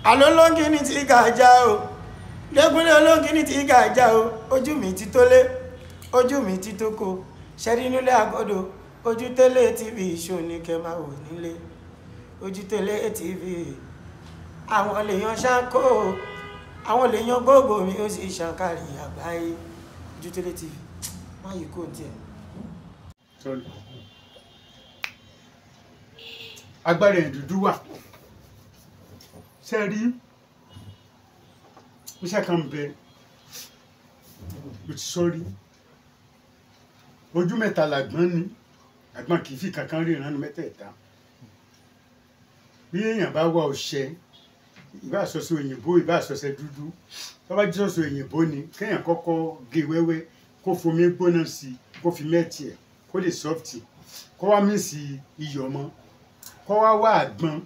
alólóńgìní tí gàjà o lẹ́gúnlé olóńgìní tí gàjà o ojú mi ti tó lé ojú mi ti tó kó ṣẹ́rí nílé àgọ́dọ̀ ojú tẹ́lẹ̀ tv ṣó ní kẹ́ máa wò nílé ojú tẹ́lẹ̀ tv àwọn lèèyàn ṣáńkó àwọn lèèyàn gbogbo mi ó sì ṣàǹkàrí àgbáyé ojú tẹ́lẹ̀ tv má yìí kò tiẹ̀. agbára ìdúdú wà ṣe rí iṣẹ́ kan bẹ ló ti sọ́rí ojú mẹ́ta làgbọ́n ní àgbọn kì í fi kankan rí ìrànú mẹ́tẹ̀ẹ̀ta bí èèyàn bá wá ọṣẹ ìbá àṣọṣe òyìnbó ìbá àṣọṣe dúdú tó bá jẹ́ ọṣẹ òyìnbó ni kéèyàn kọ́kọ́ gé wẹ́wẹ́ kó fomi gbóná sí i kó fi mẹ́ẹ̀tì ẹ̀ kó lè sọ́ọ̀tì kó wá mí sí iyọ̀ mọ́ kó wá wá àgbọn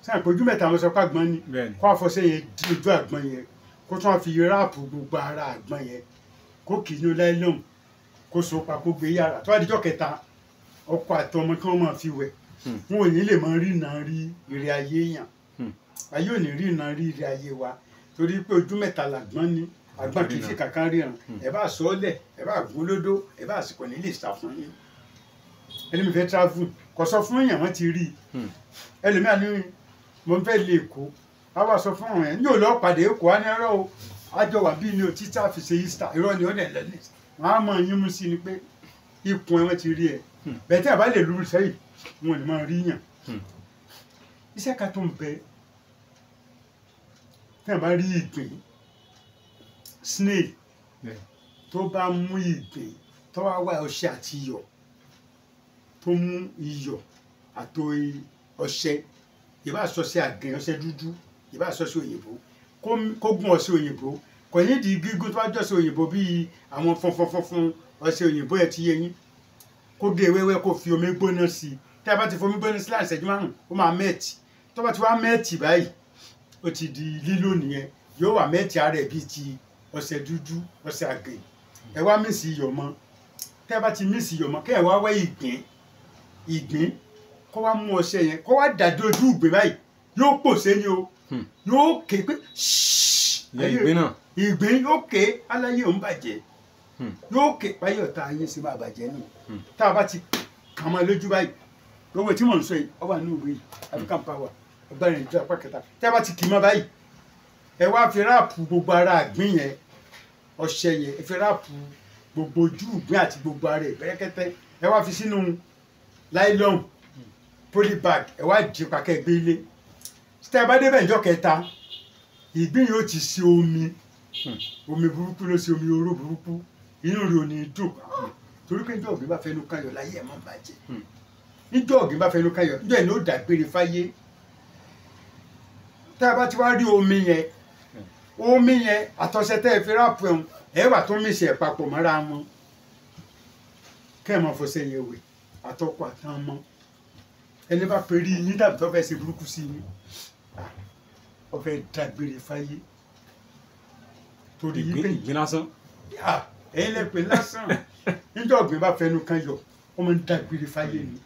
sáà pé ojú mẹ́ta mo sọ pé àgbọn ni kó wá fọṣẹ yẹn dí ojú àgbọn yẹn kó tún wá fi ráàpù gbogbo ara àgbọn yẹn kó kì í ní láìlọ́hùn kó so pa kó gbé yàrá tó wá dijọ́ kẹta ọkọ àtọmọ kí wọ́n máa fi wẹ̀ wọn ò ní lè máa rí iná rí ire ayé yàn ayé ò ní rí iná rí ire ayé wa torí pé ojú mẹ́ta làgbọ́n ní àgbọn kì í fi kankan ríran ẹ bá sọ ọ́ lẹ̀ ẹ bá gún lódó ẹ bá àsìkò ní lè sá fún yín ẹni mi fẹ́ travel kò sọ fún èèyàn wọ́n ti rí i ẹlòmíà ní mo fẹ́ lè Èkó a wá sọ fún àwọn yẹn ní òlọ́ pàdé Èkó á ní ọ̀rọ̀ o àjọ wà bíi ní o títà fi ṣe Easter irọ́ ni ó dẹ̀ lẹ́nu wọn á mọ yín mú sí ni pé ikùn ẹ wọ́n ti rí ẹ bẹ́ẹ̀ tí a bá lè lù sẹ́yìn wọn ò ní máa rí yàn iṣẹ́ ká tó ń bẹ tí a bá rí ìgbín snail tó bá mú ìgbín tó wá wá ọṣẹ àti iyọ̀ tó mú iyọ̀ àti ọṣẹ ìbá ṣọṣẹ àgẹ̀ ọṣẹ dúdú ìbá ṣọṣẹ òyìnbó kó gún ọṣẹ òyìnbó kò ní di gígùn tó bá jọṣẹ òyìnbó bíi àwọn fọnfọnfọnfọn ọṣẹ òyìnbó ẹ ti yé yín kó gé wẹ́wẹ́ kó fi omi gbóná sí i tí a bá ti fomi gbóná sí láì ṣẹ́jú márùn ó máa mẹ́ẹ̀tì tó bá ti wá mẹ́ẹ̀tì báyìí ó ti di lílò nìyẹn yóò wà mẹ́ẹ̀tì ara ẹ̀ bíi ti ọṣẹ dúdú ọṣẹ àgẹ̀ ẹ wá mísì iyọ̀ mọ́ tí a bá ti mísì iyọ̀ mọ́ kẹ́ ẹ wá wẹ́ ìgbín kó wá mú ọṣẹ yẹn kó wá dàdé ojú ìgbín báyìí yóò pòṣé ni o yóò ké pé ìgbín yóò ké aláyé òun bàjẹ́ yóò ké báyọ̀ tá a yé sí máa bàjẹ́ nù tá a bá ti kàn máa lójú báyìí gbogbo tí mò ń sọ yìí ọba ní òwe yìí African power ọgbà rẹ̀ ìjọ apá kẹta tí a bá ti kì í mọ́ báyìí ẹ wá fi ráàpù gbogbo ara àgbín yẹn ọṣẹ yẹn ẹ fi ráàpù gbogbo ojú ìgbín àti gbogbo ara ẹ bẹ́rẹ́kẹ́tẹ́ ẹ wá fi sínú láìlọ́n polybag ẹ wá di pàkẹ́ gbé ilé tí a bá débẹ̀ ìjọ kẹta ìgbín yóò ti ṣe omi burúkú ló ṣe omi oró burúkú inú rẹ̀ ò ní dùn torí pé níjọ́ ọ̀gbìn bá fẹnu kayọ̀ láyé ẹ̀ máa bàjẹ́ níjọ́ ọ̀gbìn bá fẹnu kayọ̀ níjọ́ ẹ̀ ní ó dàgbére fáyé tá a bá ti wá rí omi yẹn àtọ̀ṣẹ tẹ́ ẹ fi ráàpù ẹ̀hún ẹ̀ wà tó mí ṣe ẹ̀ papọ̀ mọ́ra wọn kẹ́ ẹ̀ máa fọṣẹ yẹn wẹ̀ àtọkọ àtàn ọmọ ẹni bá perí yín dàbí tó fẹ́ ṣe burúkú sí yín ó fẹ́ dàgbére fáyé torí yín pé ìgbín lásán ẹ̀yin lẹ pè lásán níjọ́ ọ̀gbìn bá fẹnu kan yọ ó máa ń dàgbére fáyé ni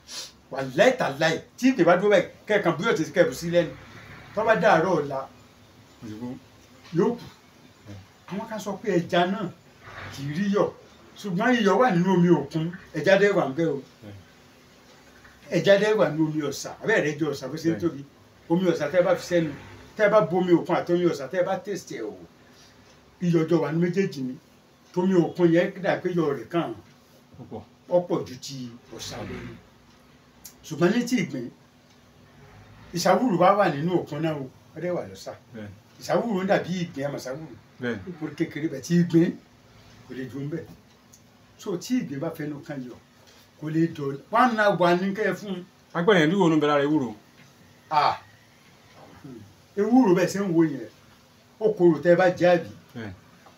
wà láìta láì tí ìpè bá dúró báyìí kẹ́ẹ̀kan bí yóò ti kẹ́ẹ̀bù sí lẹ́nu tó bá dàárọ̀ ọ̀la yóò kù àwọn kan sọ pé ẹja náà kì í rí yọ̀ ṣùgbọ́n iyọ̀ wà nínú omi òkun ẹja dẹ́ wà ń bẹ o ẹja dẹ́ wà nínú omi ọ̀sà abẹ́rẹ́ jọ ọ̀sà bó ṣe ń tóbi omi ọ̀sà tẹ́ bá fi sẹ́nu tẹ́ bá bomi òkun àti omi ọ̀sà tẹ́ bá tẹ̀sítẹ̀ ẹ̀ wò iyọ̀jọ̀ wà ní méjèèjì ni tómi òkun yẹn dà pé iyọ̀ rẹ̀ kàn ọ̀pọ̀ ju ti ọ̀sà lọ ni ṣùgbọ́n ní tí ìgbín ìṣàwùrù bá wà nínú òkun náà o ọdẹ wà lọ́sà ìṣàwùrù ń dàbí ìgbín ẹ̀mọ̀ ìṣàwùrù orí kékeré bẹ̀ tí ìgbín kò lè dùn bẹ́ẹ̀ so tí ìgbín bá fẹnu kan yọ kò lè dọ̀ wọn náà wà ní kẹ́ ẹ fún un. agbẹ̀rẹ̀ yẹn dúró ní bẹ̀rẹ̀ ara ewúro. ewúro bẹ́ẹ̀ ṣe ń wo yẹn ó korò tẹ́ bá jẹ́ àbí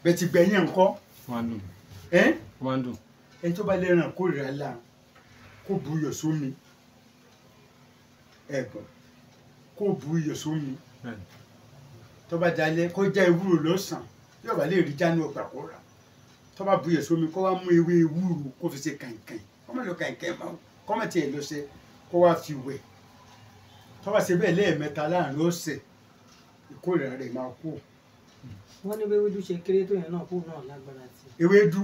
bẹ́ẹ̀ ti gbẹ̀yìn ńkọ́. wọ́n á dùn. ẹni tó bá lẹ́ràn kórìíra la kó bu iyọ̀ sómi ẹ̀gbọ́n kó bu iyọ̀ sómi tó bá dalẹ̀ kó já ewúro lọ́sàn yóò bá lè rí jánu ọgbà kó rà tó bá bu iyọ̀ sómi kó wá mú ewé ewúro kó fi ṣe kàìnkàìn kó má lọ kàìnkàìn mọ́ kó má tiẹ̀ lọ ṣe kó wá fi wẹ̀ tó bá ṣe bẹ́ẹ̀ lẹ́ẹ̀mẹ́ta láàrin ọ̀sẹ̀ ìkórìíra rẹ̀ máa kú. wọ́n ní ewédú ṣe kéré tó yẹn náà kó náà lágbára sí. ewédú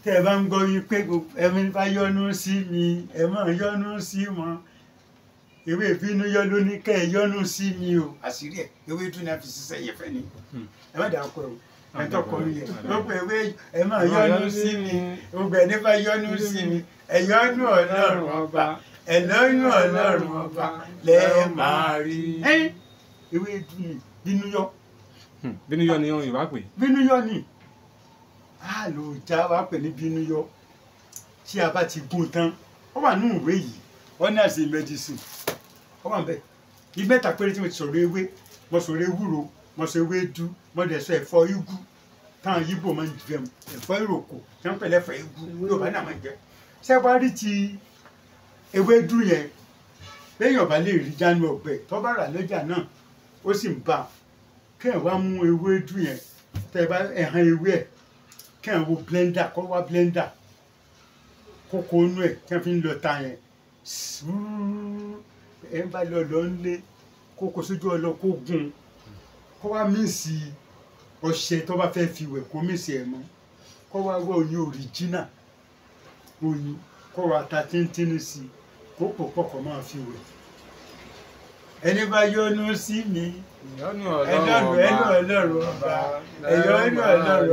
tẹ́ ẹ bá ń gbọ́ yín pé ẹ̀mí bá yọ́nú sí mi ẹ máa yọ́nú sí wọn ewé ìbínú yọ ló ní kẹ́ ẹ yọ́nú sí mi o àṣírí ẹ̀ ewédú ni a fi ṣiṣẹ́ yẹn fẹ́ ni ẹ má dàá kọ́ ẹ tó kọ́ mi yẹn ló pé ewé ẹ máa yọ́nú sí mi gbogbo ẹni bá yọ́nú sí mi ẹ yọ́nú Ọlọ́run ọba ẹ lọ́yún Ọlọ́run ọba lẹ́ẹ̀ máa rí ewédú ni bínú yọ. bínú yọ ni Yorùbá pè. bínú yọ ni ló já wa pè ní bínú yọ tí a bá ti gún tán ó wà nínú ìwé yìí honors medicine ó wà bẹ́ẹ̀ ní mẹ́ta péré tí mo ti sọ̀rọ̀ ewé mo sọ̀rọ̀ ewúro mo sọ ewédú mo dẹ̀ sọ ẹ̀fọ́ igu táwọn yíbò máa ń jẹ ẹ̀fọ́ ìròkò tí wọ́n pẹ̀lẹ́ ẹ̀fọ́ igu Yorùbá náà máa ń jẹ ṣé wàá rí ti ewédú yẹn lẹ́yìn ọ̀bá lè rí jánu ọ̀gbẹ́ tó bá rà lọ́jà náà ó sì ń bá kẹ́hìn wá mú ewédú yẹn tẹ́ bá ẹ̀hán ewé ẹ̀ kẹ́hìn wo blender kó wá blender kókó inú ẹ̀ tí wọ́n fi ń lọ ta yẹn ẹ̀ ń bá lọ ń lé kókó sójú ọlọ kó gun kó wá míìsì ọṣẹ tó bá fẹ́ fi wẹ̀ kó míìsì ẹ̀ mọ́ kó wá wọ oyin original oyin kó wá ta tíntínní sí i kó pò pọ̀kọ̀ máa fi wẹ̀ ẹni bá yọ́nú sí mi ẹnu Ọlọ́run ọba ẹ̀yọ́nú Ọlọ́run ọba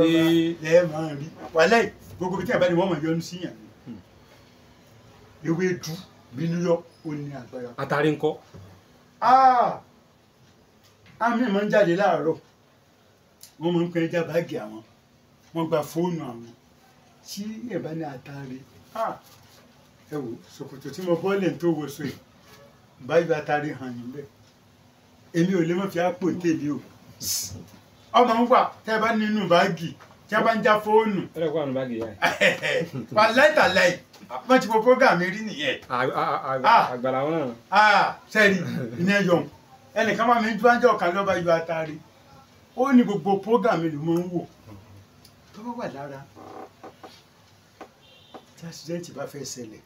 lẹ́ẹ̀ máa rí wàhálà gbogbo bí tí àbá ni wọ́n máa yọ́nú sí yàn ewédú bínú yọ ó ní agbára. àtàrí ńkọ́. àmì máa ń jáde láàárọ̀ wọ́n máa ń pẹ́ ẹja báàgì àwọn wọ́n gba fóònù àwọn tí ẹ̀ bá ní àtàrí ẹ wò ṣòkòtò tí mo bọ́ọ̀lẹ̀ tó wọ so yìí báyìí àtàrí hàn yín bẹ́ẹ̀ èmi ò lè mọ̀ fi àpò tèmi o ọmọ ń wà tẹ́ ẹ bá nínú báàgì tí a bá ń já fóònù. ẹ lọ́kọ́ àánú báàgì yá ẹ. wàláìtàláì wọ́n ti fọ program mi rí nìyẹn. àgbàlá wọn náà. sẹ́ẹ̀rì ìyẹn yọ̀ ẹnìkan máa mi dúwájú ọ̀kan lọ́ba yọ àtàrí ó ní gbogbo program mi ló máa ń wò tó bá wà lára tí accident bá fẹ́ ṣẹlẹ̀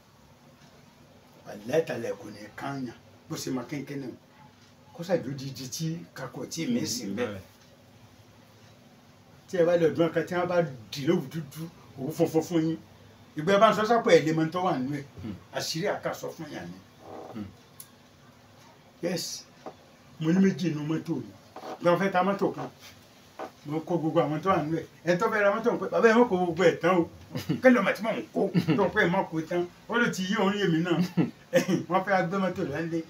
wàláìtàláì kò ní káàyàn bó ṣe máa kéńké náà kó ṣàjòjìjì tí kakọ̀ tí mi sì ń bẹ́ẹ̀ tí ẹ bá lọ dún ọkàn tí wọn bá dì lówù dúdú òwú funfun fún yín ìgbẹ́ bá ń sọ sápò ẹ̀ lè mọ tó wà nínú ẹ̀ àṣírí àkàsọ fún yàn ni yes mo ní méjì inú mọ́tò mi bí wọ́n fẹ́ ta mọ́tò kan mo kó gbogbo àwọn tó wà nínú ẹ̀ ẹ̀ tó fẹ́ ra mọ́tò pé bàbá ẹ̀ mọ̀ kó gbogbo ẹ̀ tán o kẹ́lẹ́ ọmọ tí mò ń kó tó pé ẹ̀ mọ̀ kó tán ó lè ti yí òun yèmí náà wọ́n fẹ́ gbé mọ́tò lẹ́lẹ́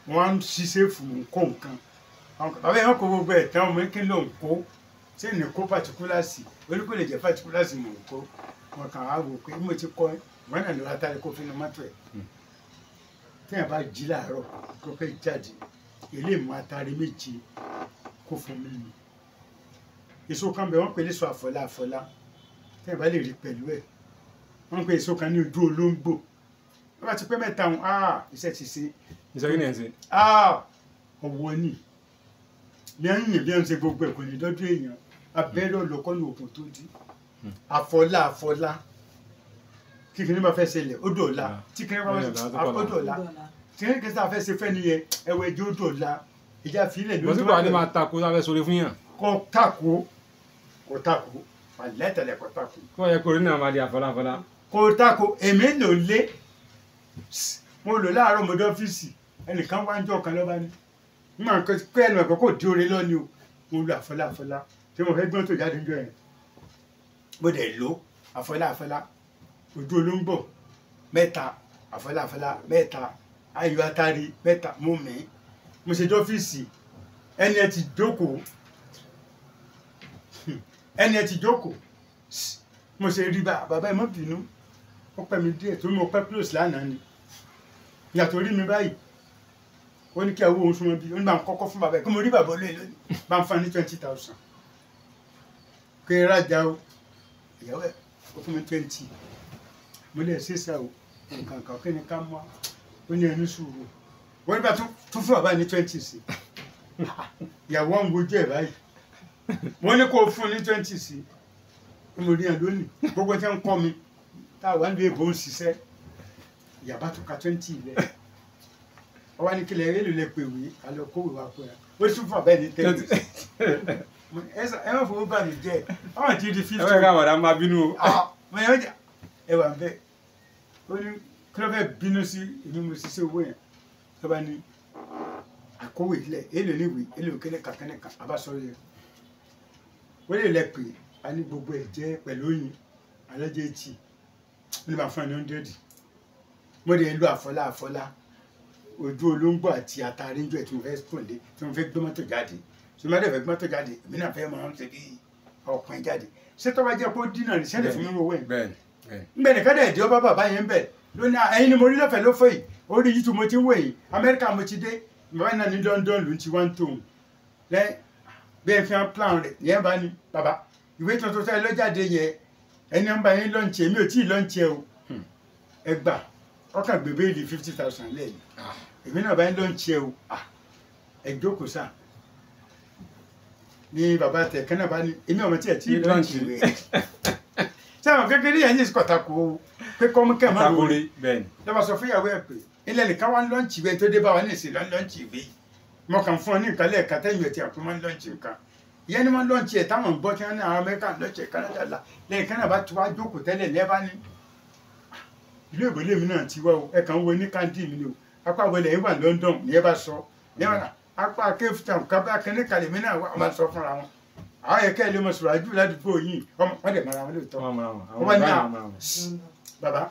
wọ́n ń ṣiṣẹ́ fún kó nǹkan bàbá ẹ̀ mọ̀ kó gbogbo ẹ̀ tán ọmọ kí ló ń kó ṣé ní kó pàtíkúlàsì oníkó lè jẹ pàtíkúlàsì mò ń kó wọn kàn á wò pé mo ti kọ wọn náà lọ látàrí kó fínú mọ́tò ẹ̀ téèyàn bá jí láàárọ̀ kó fẹ́ jáde ilé ìmọ̀ àtàrí méje kó fún mi ni èso kan bẹ wọ́n pè léso àfọlá téèyàn bá lè rí pẹ̀lú ẹ̀ wọ́n pè èso kan ní ojú olóńgbò wọ́n bá ti pẹ́ mẹ́ta wọn iṣẹ́ ti ṣe. iṣẹ́ kí ni ẹ̀ ń ṣe. ọ̀wọ́ ni lẹ́yìn bí wọ́n ṣe gbogbo ẹ̀ kò ní dọ́dún èèyàn abẹ́rẹ́ ọlọ́kọ́ ní òkun tó di àfọlá kíkiri bá fẹ́ ṣẹlẹ̀ ó dọ̀la tíkiri bá fẹ́ ṣẹlẹ̀ ó dọ̀la tíkiri kẹsàn án fẹ́ ṣe fẹ́ nìyẹn ẹwẹ́ ẹjọ́ ó dọ̀la ìjà fílẹ̀ ló ń bọ̀ sípò máa tako láfẹ́ sórí fún yàn. kò tako àlẹ́tẹ̀lẹ̀ kò tako. kí wọ́n yẹ kó rí náà máa di àfọlá. kò tako èmi lò lé mo lò láàárọ̀ mo dọ́fíìsì ẹnìkan wá ń jọ kan lọ́ba ní máa kọ ẹnu ẹ̀kọ́ kò di oore lọ́ni o mo lo àfọlá tí mo fẹ́ gbọ́n tó jáde jọ yẹn mo dẹ̀ lo àfọlá ojú olóńgbò mẹ́ta àfọlá mẹ́ta ayò àtàrí mẹ́ta mo mẹ́ mo ṣe dọ́fíìsì ẹni ẹ ti jókòó mo ṣe rí bàbá ẹ má bínú ó pẹ́ mi díẹ̀ torí mo pẹ́ close lánàá ni ìyàtọ̀ rí mi báyìí ó ní kí ẹ wo ohun súnmọ́ bí ó ní bá ń kọ́kọ́ fún bàbá ẹ̀ kí mo rí bàbá Oloyin lónìí bá ń fún ní 20,000 kí ẹ rájà o ìyàwó ẹ̀ ó fún mi 20 mo lè ṣe sá o nǹkan kan kí ni ká mọ́ ó ní ẹni sùúrù wọ́n ní bá tún fún bàbá ní 20 sí ìyàwó ń wojú ẹ̀ báyìí wọ́n ní kó fún ní 20 sí mo rí ẹ lónìí gbogbo tí wọ́n ń kọ́ mi táwa ń lo èbó ń ṣiṣẹ́ ìyàbá tó ka 20 rẹ̀ ó wá ní kílẹ̀ èlò lẹ pè wí ká lọ kówé wa pé ó tún fún abẹ́ ní tẹ́lẹ̀ ẹ má fowó bà mí jẹ́ ọ̀hún ti di 50. ẹ ká wàdà máa bínú o. mo yẹn jà ẹ wà bẹ́ẹ̀ ó ní kí ló fẹ́ bínú sí èmi mo ṣiṣẹ́ owó yẹn tó bá ní àkówé ilẹ̀ èlò níwèé èlò kẹ́nẹ́kà abásọ̀rọ̀ yẹn wọ́n lè lẹ pè á ní gbogbo ẹ̀ jẹ́ pẹ̀lú oyin alẹ́jẹ́ etí ó ní bá fún ẹ ní 100 mo lè lo àfọlá ojú olóńgbò àti àtàrí ń jọ ẹ̀ tí mo fẹ́ pòǹdé tí mo fẹ́ gbé mọ́tò jáde tí mo bá dẹ̀ fẹ́ gbé mọ́tò jáde èmi náà fẹ́ máa ń ṣe bí ọkùnrin jáde ṣé tó bá jẹ́ pé ó dínà ní sẹ́lẹ̀ fún mi owó ẹ̀ ńbẹ̀ nìkan dẹ̀ dé ọba bàbá yẹn bẹ̀ lónìí ẹ̀yin ni mo rí lọ́fẹ̀ẹ́ ló fẹ́ yìí orí YouTube mo ti ń wò yìí Amẹ́ríkà mo ti dé bàbá náà ní London ló ń ti wá ń tóun lẹ́yìn bí ẹ fi hàn plan rẹ̀ yẹn bá ní bàbá ìwé tuntun tẹ́ ẹ lọ́jáde yẹn ẹni ń bá yín lọ́ǹtì èmi ò tí ì lọ́ǹtì ẹ o ẹ gbà ọkàn gbé béèlì 50,000 lẹ́yìn èmi náà bá yín lọ́ǹtì ẹ o ẹ jókòó sáà ní bàbá tẹ kẹ́nà bá ní èmi ọmọ tí ẹ tí ì lọ́ǹtì rẹ̀ sáwọn kékeré yẹn ní ìsìkọ̀tà kò pé kọ́mú kẹ́ máa lóore lọ́wọ́ sọ fún ìyàwó ẹ̀ pé ilẹ̀ nìkan wá ń lọ́ǹtì ìwé tó dé bá wa ní ìsìn lọ́ǹtì ìwé mo kàn fún ọ ní nǹkan lẹ́ẹ̀ka tẹ́yìn ẹ̀ tí a kò máa ń lọ́ǹtì nǹkan ìyẹn ni wọ́n lọ́ǹtì ẹ̀ táwọn ń gbọ́ tí wọ́n ní àwọn Amẹ́ríkà lọ́ǹtì ẹ̀ Canada là lẹ́yìn kan náà bá ti wá jókòó tẹ́lẹ̀ lẹ́ẹ̀bá ní ilé ìwé lèmi náà ti wá o ẹ̀ kàn ń wo ní káńtì mi ni o apá àwọlẹ̀ yìí wà London ní ẹ bá sọ apá Cape Town kábà kẹ́ni kalẹ̀ mi náà wọ́n máa sọ fúnra wọn àwọn ẹ̀kẹ́ ilé mọ̀sùlùmí àjú ládùúgbò yìí wọ́n dẹ̀ mara wọn lóòótọ́ wọ́n ní bàbá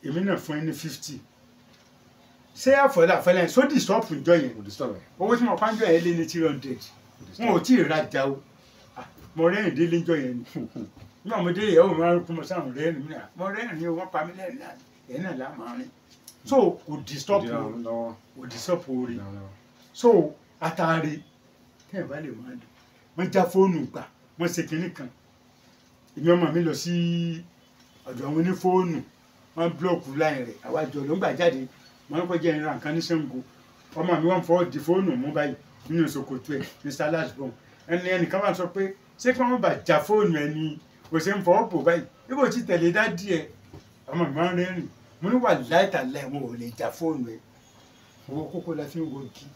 èmi náà fún ẹ ní 50 ṣé àfọlẹ́ sódì stọ́ọ̀pù ìjọ yẹn owó tí mo pa ń jọ yẹn lé ní 300 wọn ò tí ì rajà o mo rẹ́rìn délé ìjọ yẹn ni nígbà mo dé ìyàwó mi rárá kó mo sáwọn rẹ́rìn mi náà mo rẹ́rìn ní owó pa mí lẹ́rìn náà yẹn náà láàmú rìn so kò disturb orí so àtàrí tẹ́ ẹ̀ bá lè máa dùn wọ́n já fóònù gbà wọ́n ṣe kinní kan èmi ọmọ mi lọ sí ọ̀dọ̀ àwọn onífóònù wọ́n búlọ̀kù láì rẹ̀ àwájọ ló ń gbà jáde wọ́n kọ́ jẹ́ ìran nǹkan ní Ṣàngó ọmọ mi wọ́n fọwọ́ di fóònù mú báyìí nínú ṣòkòtò ẹ̀ Mr. Lashbon ẹnìkan wà sọ pé ṣé kí wọ́n bá já fóònù ẹ̀ ni kò ṣe ń fọwọ́ bò báyìí níbo tí tẹ̀lé dádì ẹ̀ ọmọ mi máa ń rẹ́rìn mo ní wà láìta láì wọn ò lè já fóònù ẹ̀ owó kókó la fi ń wo kí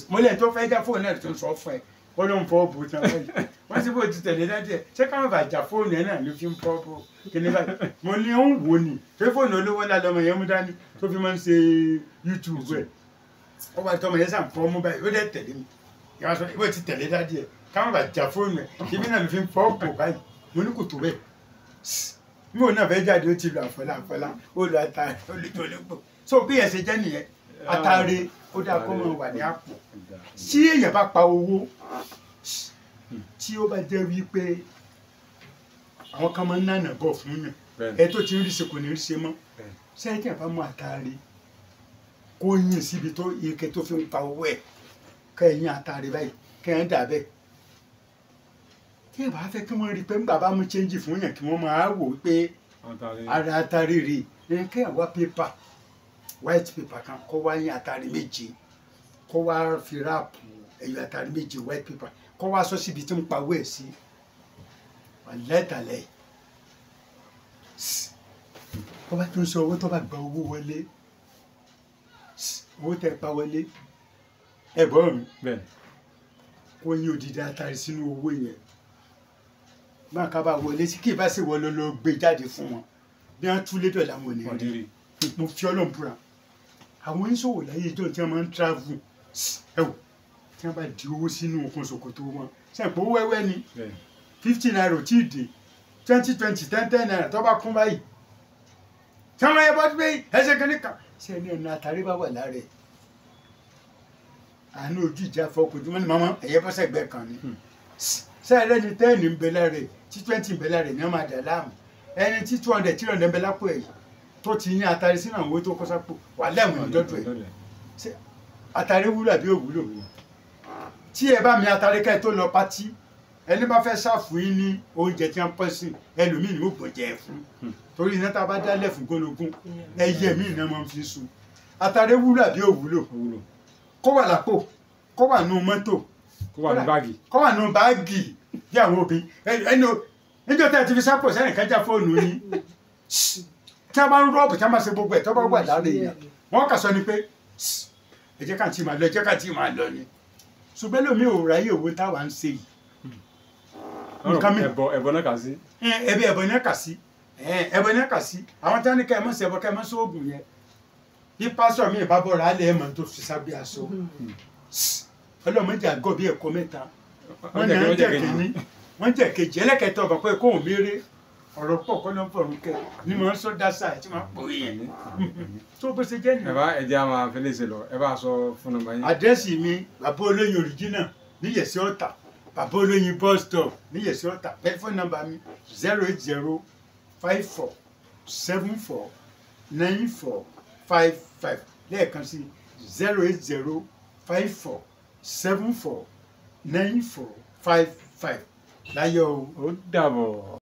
mo lẹ́yìn tó fẹ́ já fóònù náà tó ń sọ fún ẹ wọ́n ló ń fọwọ́ bò tán báyìí wọ́n sì bó ti tẹ̀lé dádì ẹ̀ ṣé káwọn bá já fóònù ẹ̀ náà ló fi ń fọwọ́ bò kíní báyìí mo ní ó ń wò ní pé fóònù olówó ńlá lọmọ yẹn mú dání tó fi máa ń ṣe YouTube ẹ̀ wọ́n bá tọmọ yẹn sàn fọ́ mú báyìí ó dẹ̀ tẹ̀lé mi ìyá sọ bó ti tẹ̀lé dádì ẹ̀ káwọn bá já fóònù ẹ̀ ibi náà ló fi ń fọwọ́ bò báyìí mo ní kò tó bẹ́ẹ̀ mo náà fẹ́ jáde ó ti lo àfọlá ó lo àtàrí ó lè tó lépo so bí ẹ̀ ṣe jẹ́ nìyẹn àtàrí ó dáa kó máa wà ní àpò tí èèyàn bá pa owó tí ó bá jẹ́ wípé àwọn kan máa ń nànà bọ̀ fún yàn ẹ tó ti ń rí ṣe kò ní rí ṣe mọ́ sẹ́yìn tí a bá mú àtàrí kó yìn síbi tó ike tó fi ń pa owó ẹ̀ kẹ́yìn àtàrí báyìí kẹ́yìn dà bẹ́ẹ̀ tí ẹ bá fẹ́ kí wọ́n rí pé nígbà bá mú chẹ́ńjì fún yàn kí wọ́n máa wò pé ara àtàrí rè é kẹ́yìn wá pépà white paper kan kó wá yín àtàrí méje kó wá fi ráàpù ẹ̀yọ àtàrí méje white paper kó wá sọ síbi tí ń pa owó ẹ̀ sí wà lẹ́tàlẹ́ tó bá tún sọ owó tó bá gba owó wọlé owó tẹ pa wọlé ẹ bọ́ mi kó yín òdìdí àtàrí sínú owó yẹn máa ká bá wọlé tí kì í bá sì wọlé lọ gbé jáde fún wọn bí wọn tún lédò làwọn ò ní rí mo fi Ọlọ́run búra àwọn oníṣòwò láyé ìjọ tí wọn máa ń travel ẹ wò tí wọn bá di owó sínú okùn ṣòkòtò wọn sẹ́ǹpọ̀ owó wẹ́wẹ́ ni 50 naira ò tí ì dé 20 10 naira tó bá kún báyìí tí wọn yẹ bọ́ pé ẹsẹ̀ kan nìkan ṣe ní ẹnu àtàrí bá wà lára ẹ̀ àánú ojú ìjà fọkùnrin ní mọ́mọ́ ẹ̀yẹ bọ́sẹ̀ gbẹ kan ni sẹ́ẹ̀rẹ́ ni 10 ń bẹ lára ẹ̀ tí 20 ń bẹ lára ẹ̀ ní ọmọ àdá láàmú ẹni tí 200 300 ń bẹ lápò ẹ̀ tó ti ní àtàrí sínú àwọn owó tó kọ́ sápò wà lẹ́wọ̀n ìdọ́dọ̀ ẹ̀ àtàrí wúlò àbí òwúlò tí ẹ bá mi àtàrí ká ẹ tó lọ pátí ẹni bá fẹ́ ṣàfù yín ní oúnjẹ tí wọ́n pọ̀ sí ẹlòmíì ní ògbọ̀n jẹ fún torí iná tá a bá dálẹ̀ fún gbólógún ẹyẹ míì náà máa ń fi sùn àtàrí wúlò àbí òwúlò kó wà lápò kó wà nù mọ́tò kó wà nù báàgì bí àwọn obìnrin ẹni níjọ́ tí a ti fi sápò sẹ́yìn kájà fóònù yín tí a bá ń rọ́ọ̀bù tí a máa ṣe gbogbo ẹ̀ tó bá wà lára èèyàn wọ́n kà sọ ni pé ẹ jẹ́ ká tí máa lọ ẹ jẹ́ ká tí máa lọ ni ṣùgbọ́n lómi ò ráyè owó táwa ń ṣe yìí. ẹbọ náà kà sí. ẹbọ náà kà sí ẹbọ náà kà sí àwọn tí wọ́n ní ká ẹ mọ̀ sí ẹbọ ká ẹ mọ̀ sí oògùn yẹn bí pásítọ̀ mi ìbá bọ̀rọ̀ alẹ́ ẹ̀ mọ̀ tó fi sábẹ́ aṣọ ọlọ́mọdé àgọ́ bí ẹ̀kọ́ mẹ́ta wọ́n ní wọ́n jẹ́ kìíní wọ́n jẹ́ kejì ẹlẹ́kẹ̀ẹ́ta ọ̀gá pé kóhùn méré ọ̀rọ̀ pọ̀ kọ́ ló ń fọ̀rùn kẹ́ ni mo ń sọ dáṣà ẹ̀ tí wọ́n pò yẹn tó bó ṣe jẹ́ nìyẹn. ẹ bá ẹjẹ àwọn afẹlẹsẹ lọ ẹ bá sọ fún nọ́mbà yín. àdírẹ́sì mi Baba Oloyin original níyẹ̀sí ọ̀tà Baba Oloyin bus stop níyẹ̀sí ọ̀tà tẹlifóònù nọ́mbà mi 08054749455 lẹ́ẹ̀kan sí 08054749455 láyọ̀ o. ó dàbọ̀.